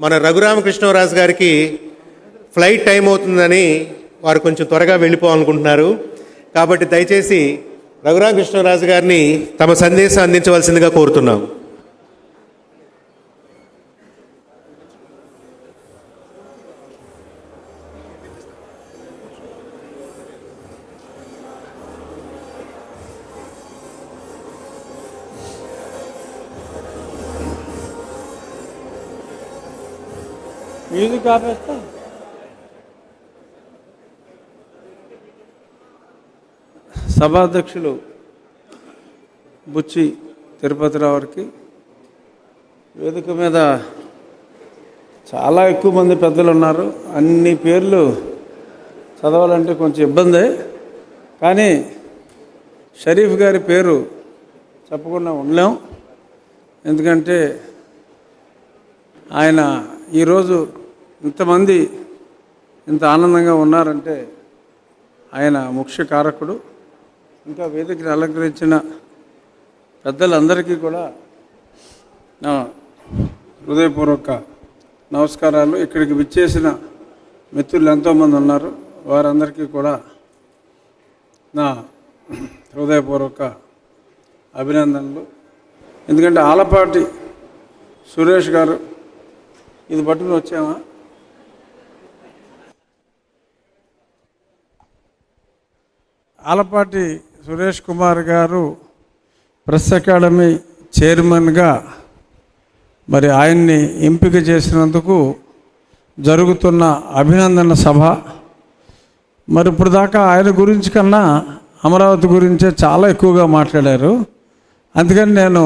మన రఘురామకృష్ణరాజు గారికి flight time అవుతుందని వారు కొంచెం త్వరగా వెళ్ళిపోవాలనుకుంటున్నారు. కాబట్టి దయచేసి రఘురామకృష్ణరాజు గారిని తమ సందేశం అందించవలసిందిగా కోరుతున్నాం. మ్యూజిక్ ఆపేస్తా. సభాధ్యక్షులు బుచ్చి తిరుపతిరావు గారికి, వేదిక మీద చాలా ఎక్కువ మంది పెద్దలు ఉన్నారు. అన్ని పేర్లు చదవాలంటే కొంచెం ఇబ్బందే, కానీ షరీఫ్ గారి పేరు చెప్పకుండా ఉండలేం. ఎందుకంటే ఆయన ఈరోజు ఇంతమంది ఇంత ఆనందంగా ఉన్నారంటే ఆయన ముఖ్య కారకుడు. ఇంకా వేదికను అలంకరించిన పెద్దలందరికీ కూడా నా హృదయపూర్వక నమస్కారాలు. ఇక్కడికి విచ్చేసిన మిత్రులు ఎంతోమంది ఉన్నారు, వారందరికీ కూడా నా హృదయపూర్వక అభినందనలు. ఎందుకంటే ఆలపాటి సురేష్ గారు ఇది పట్టుకుని వచ్చామా, ఆలపాటి సురేష్ కుమార్ గారు ప్రెస్ అకాడమీ చైర్మన్గా మరి ఆయన్ని ఎంపిక చేసినందుకు జరుగుతున్న అభినందన సభ. మరి ఇప్పుడు దాకా ఆయన గురించి కన్నా అమరావతి గురించే చాలా ఎక్కువగా మాట్లాడారు. అందుకని నేను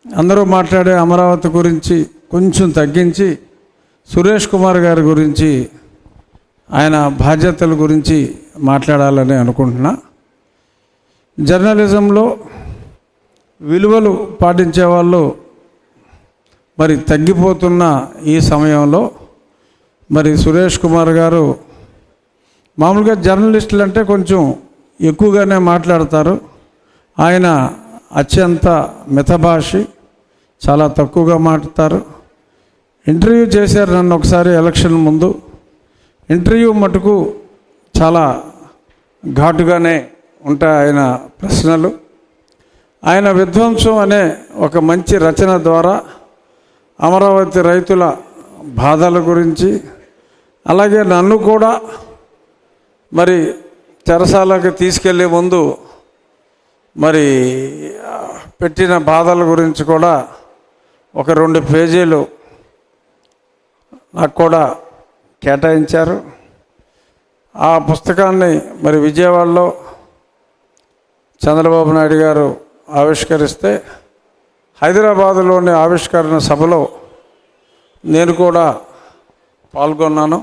అందరూ మాట్లాడే అమరావతి గురించి కొంచెం తగ్గించి సురేష్ కుమార్ గారి గురించి, ఆయన బాధ్యతల గురించి మాట్లాడాలని అనుకుంటున్నా. జర్నలిజంలో విలువలు పాటించే వాళ్ళు మరి తగ్గిపోతున్న ఈ సమయంలో మరి సురేష్ కుమార్ గారు, మామూలుగా జర్నలిస్టులు అంటే కొంచెం ఎక్కువగానే మాట్లాడతారు. ఆయన అత్యంత మితభాషి, చాలా తక్కువగా మాట్లాడతారు. ఇంటర్వ్యూ చేశారు నన్ను ఒకసారి ఎలక్షన్ ముందు. ఇంటర్వ్యూ మటుకు చాలా ఘాటుగానే ఉంటాయి ఆయన ప్రశ్నలు. ఆయన విధ్వంసం అనే ఒక మంచి రచన ద్వారా అమరావతి రైతుల బాధల గురించి, అలాగే నన్ను కూడా మరి చెరసాలకు తీసుకెళ్లే ముందు మరి పెట్టిన బాధల గురించి కూడా ఒక 2 పేజీలు నాకు కూడా కేటాయించారు. ఆ పుస్తకాన్ని మరి విజయవాడలో చంద్రబాబు నాయుడు గారు ఆవిష్కరిస్తే హైదరాబాదులోని ఆవిష్కరణ సభలో నేను కూడా పాల్గొన్నాను.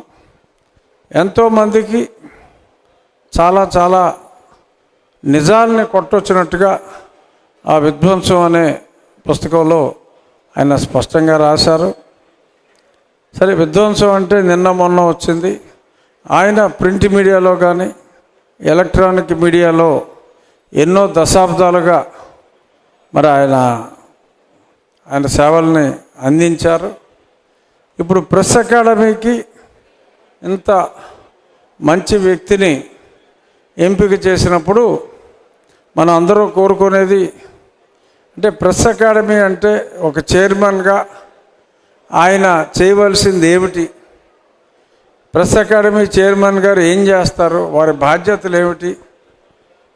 ఎంతోమందికి చాలా చాలా నిజాల్ని కొట్టొచ్చినట్టుగా ఆ విధ్వంసం అనే పుస్తకంలో ఆయన స్పష్టంగా రాశారు. సరే, విధ్వంసం అంటే నిన్న మొన్న వచ్చింది. ఆయన ప్రింట్ మీడియాలో కానీ ఎలక్ట్రానిక్ మీడియాలో ఎన్నో దశాబ్దాలుగా మరి ఆయన సేవల్ని అందించారు. ఇప్పుడు ప్రెస్ అకాడమీకి ఇంత మంచి వ్యక్తిని ఎంపిక చేసినప్పుడు మనం అందరూ కోరుకునేది అంటే ప్రెస్ అకాడమీ అంటే ఒక చైర్మన్గా ఆయన చేయవలసింది ఏమిటి, ప్రెస్ అకాడమీ చైర్మన్ గారు ఏం చేస్తారు, వారి బాధ్యతలు ఏమిటి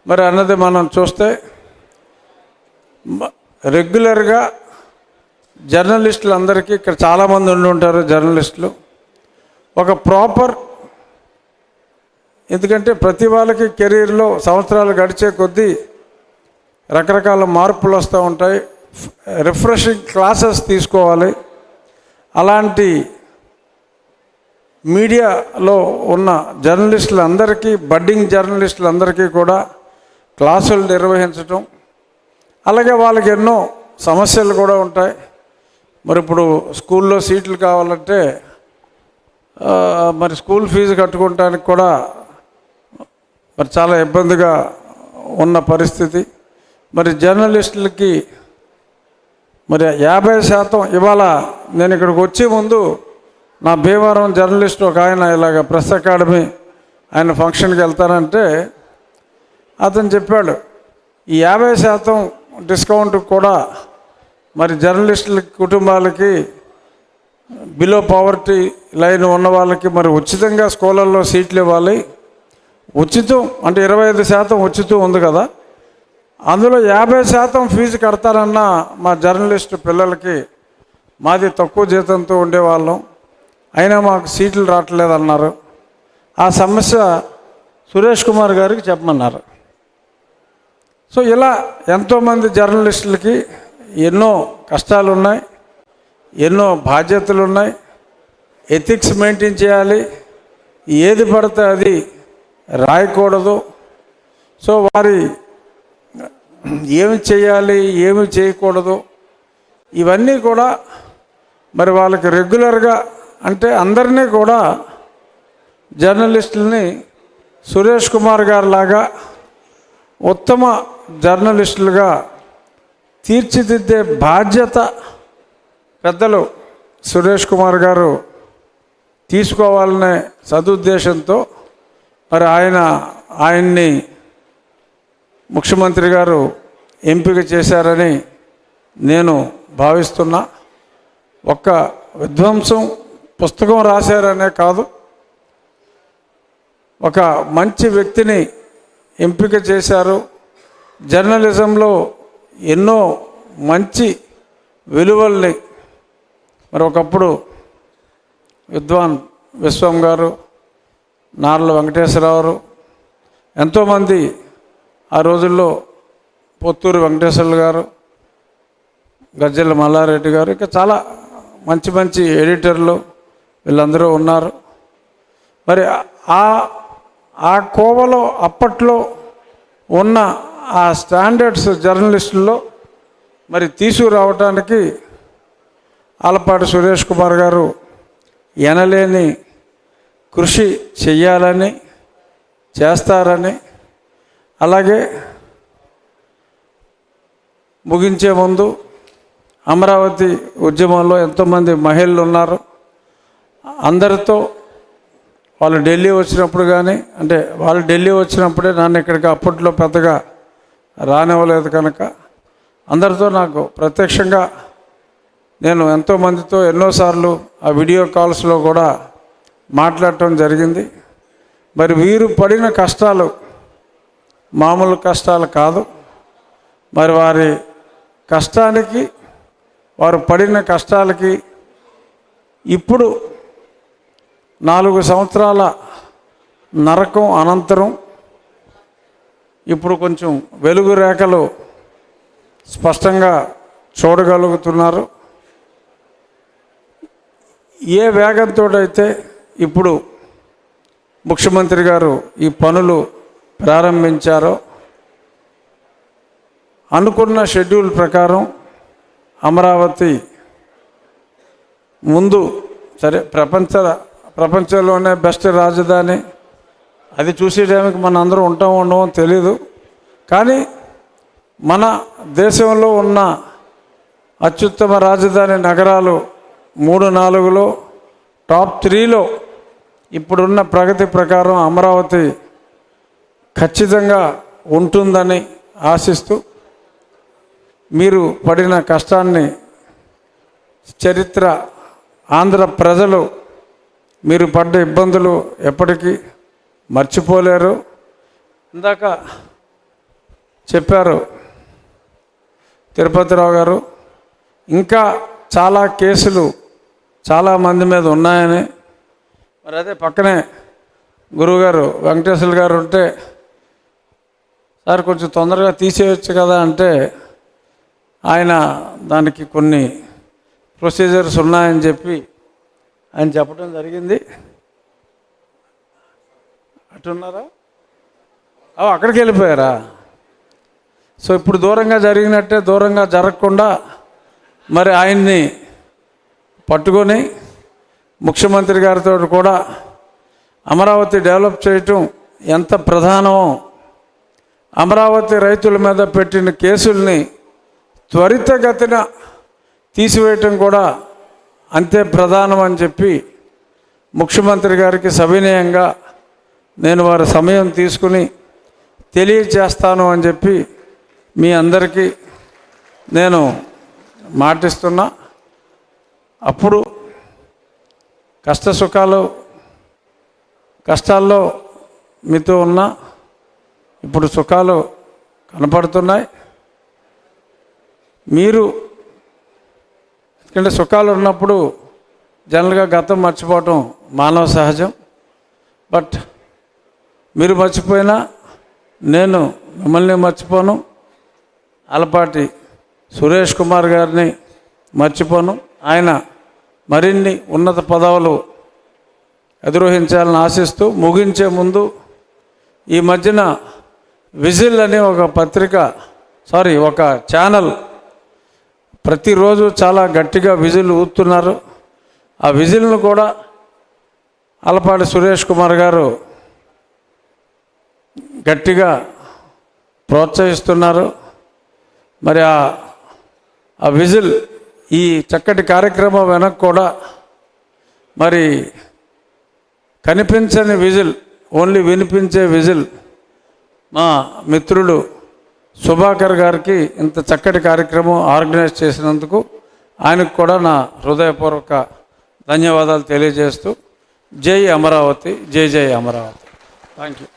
మరి అన్నది మనం చూస్తే, రెగ్యులర్గా జర్నలిస్టులు అందరికీ ఇక్కడ చాలామంది ఉండి ఉంటారు జర్నలిస్టులు, ఒక ప్రాపర్, ఎందుకంటే ప్రతి వాళ్ళకి కెరీర్లో సంవత్సరాలు గడిచే కొద్దీ రకరకాల మార్పులు వస్తూ ఉంటాయి. రిఫ్రెషింగ్ క్లాసెస్ తీసుకోవాలి. అలాంటి మీడియాలో ఉన్న జర్నలిస్టులందరికీ, బడ్డింగ్ జర్నలిస్టులందరికీ కూడా క్లాసులు నిర్వహించటం, అలాగే వాళ్ళకి ఎన్నో సమస్యలు కూడా ఉంటాయి. మరి ఇప్పుడు స్కూల్లో సీట్లు కావాలంటే మరి స్కూల్ ఫీజు కట్టుకోవటానికి కూడా మరి చాలా ఇబ్బందిగా ఉన్న పరిస్థితి. మరి జర్నలిస్టులకి మరి 50% ఇవాళ నేను ఇక్కడికి వచ్చే ముందు నా భీమవరం జర్నలిస్ట్ ఒక ఆయన ఇలాగ ప్రెస్ అకాడమీ ఆయన ఫంక్షన్కి వెళ్తానంటే అతను చెప్పాడు ఈ 50% డిస్కౌంట్ కూడా మరి జర్నలిస్టుల కుటుంబాలకి బిలో పవర్టీ లైన్ ఉన్న వాళ్ళకి మరి ఉచితంగా స్కూళ్ళల్లో సీట్లు ఇవ్వాలి. ఉచితం అంటే 25% ఉచితం ఉంది కదా, అందులో 50% ఫీజు కడతారన్న మా జర్నలిస్టు పిల్లలకి మాది తక్కువ జీతంతో ఉండేవాళ్ళం, అయినా మాకు సీట్లు రావట్లేదన్నారు. ఆ సమస్య సురేష్ కుమార్ గారికి చెప్పమన్నారు. సో ఇలా ఎంతోమంది జర్నలిస్టులకి ఎన్నో కష్టాలు ఉన్నాయి, ఎన్నో బాధ్యతలు ఉన్నాయి, ఎథిక్స్ మెయింటైన్ చేయాలి, ఏది పడితే అది రాయకూడదు. సో వారి ఏమి చేయాలి ఏమి చేయకూడదు ఇవన్నీ కూడా మరి వాళ్ళకి రెగ్యులర్గా అంటే అందరినీ కూడా జర్నలిస్టులని సురేష్ కుమార్ గారు లాగా ఉత్తమ జర్నలిస్టులుగా తీర్చిదిద్దే బాధ్యత పెద్దలు సురేష్ కుమార్ గారు తీసుకోవాలనే సదుద్దేశంతో మరి ఆయన్ని ముఖ్యమంత్రి గారు ఎంపిక చేశారని నేను భావిస్తున్నా. ఒక్క విధ్వంసం పుస్తకం రాశారనే కాదు, ఒక మంచి వ్యక్తిని ఎంపిక చేశారు. జర్నలిజంలో ఎన్నో మంచి విలువల్ని మరి ఒకప్పుడు విద్వాన్ విశ్వం గారు, నార్ల వెంకటేశ్వరరావు, ఎంతోమంది ఆ రోజుల్లో పొత్తూరు వెంకటేశ్వర్లు గారు, గజ్జెల మల్లారెడ్డి గారు, ఇంకా చాలా మంచి మంచి ఎడిటర్లు వీళ్ళందరూ ఉన్నారు. మరి ఆ కోవలో అప్పట్లో ఉన్న ఆ స్టాండర్డ్స్ జర్నలిస్టుల్లో మరి తీసుకురావటానికి ఆలపాటి సురేష్ కుమార్ గారు ఎనలేని కృషి చెయ్యాలని చేస్తారని, అలాగే ముగించే ముందు అమరావతి ఉద్యమంలో ఎంతోమంది మహిళలు ఉన్నారు. అందరితో వాళ్ళు ఢిల్లీ వచ్చినప్పుడు కానీ అంటే వాళ్ళు ఢిల్లీ వచ్చినప్పుడే నన్ను ఇక్కడికి అప్పట్లో పెద్దగా రానివ్వలేదు కనుక అందరితో నాకు ప్రత్యక్షంగా నేను ఎంతోమందితో ఎన్నోసార్లు ఆ వీడియో కాల్స్లో కూడా మాట్లాడటం జరిగింది. మరి వీరు పడిన కష్టాలు మామూలు కష్టాలు కాదు. మరి వారి కష్టానికి వారు పడిన కష్టాలకి ఇప్పుడు 4 సంవత్సరాల నరకం అనంతరం ఇప్పుడు కొంచెం వెలుగు రేఖలు స్పష్టంగా చూడగలుగుతున్నారు. ఏ వేగంతో అయితే ఇప్పుడు ముఖ్యమంత్రి గారు ఈ పనులు ప్రారంభించారో అనుకున్న షెడ్యూల్ ప్రకారం అమరావతి ముందు సరే ప్రపంచంలోనే బెస్ట్ రాజధాని, అది చూసేటానికి మన అందరూ ఉండమో తెలీదు, కానీ మన దేశంలో ఉన్న అత్యుత్తమ రాజధాని నగరాలు 3-4లో టాప్ 3లో ఇప్పుడున్న ప్రగతి ప్రకారం అమరావతి ఖచ్చితంగా ఉంటుందని ఆశిస్తూ మీరు పడిన కష్టాన్ని చరిత్ర ఆంధ్ర ప్రజలు మీరు పడ్డ ఇబ్బందులు ఎప్పటికీ మర్చిపోలేరు. ఇందాక చెప్పారు తిరుపతిరావు గారు, ఇంకా చాలా కేసులు చాలామంది మీద ఉన్నాయని. మరి అదే పక్కనే గురువుగారు వెంకటేశ్వర గారు ఉంటే సార్ కొంచెం తొందరగా తీసేయచ్చు కదా అంటే ఆయన దానికి కొన్ని ప్రొసీజర్స్ ఉన్నాయని చెప్పి ఆయన చెప్పడం జరిగింది. అటున్నారా? అక్కడికి వెళ్ళిపోయారా? సో ఇప్పుడు దూరంగా జరిగినట్టే దూరంగా జరగకుండా మరి ఆయన్ని పట్టుకొని ముఖ్యమంత్రి గారితో కూడా అమరావతి డెవలప్ చేయటం ఎంత ప్రధానమో, అమరావతి రైతుల మీద పెట్టిన కేసుల్ని త్వరితగతిన తీసివేయటం కూడా అంతే ప్రధానం అని చెప్పి ముఖ్యమంత్రి గారికి సవినయంగా నేను వారి సమయం తీసుకుని తెలియజేస్తాను అని చెప్పి మీ అందరికీ నేను మాటిస్తున్నా. అప్పుడు కష్టాల్లో మీతో ఉన్నా, ఇప్పుడు సుఖాలు కనపడుతున్నాయి. మీరు ఎందుకంటే సుఖాలు ఉన్నప్పుడు జనరల్గా గతం మర్చిపోవటం మానవ సహజం. బట్ మీరు మర్చిపోయినా నేను మిమ్మల్ని మర్చిపోను, ఆలపాటి సురేష్ కుమార్ గారిని మర్చిపోను. ఆయన మరిన్ని ఉన్నత పదవులు అధిరోహించాలని ఆశిస్తూ ముగించే ముందు ఈ మధ్యన విజిల్ అనే ఒక ఛానల్ ప్రతిరోజు చాలా గట్టిగా విజిల్ ఊతున్నారు. ఆ విజిల్ను కూడా ఆలపాటి సురేష్ కుమార్ గారు గట్టిగా ప్రోత్సహిస్తున్నారు. మరి ఆ విజిల్ ఈ చక్కటి కార్యక్రమం వెనక కూడా మరి కనిపించని విజిల్, ఓన్లీ వినిపించే విజిల్ మా మిత్రుడు సుభాకర్ గారికి ఇంత చక్కటి కార్యక్రమం ఆర్గనైజ్ చేసినందుకు ఆయనకు కూడా నా హృదయపూర్వక ధన్యవాదాలు తెలియజేస్తూ జై అమరావతి, జై జై అమరావతి. Thank you.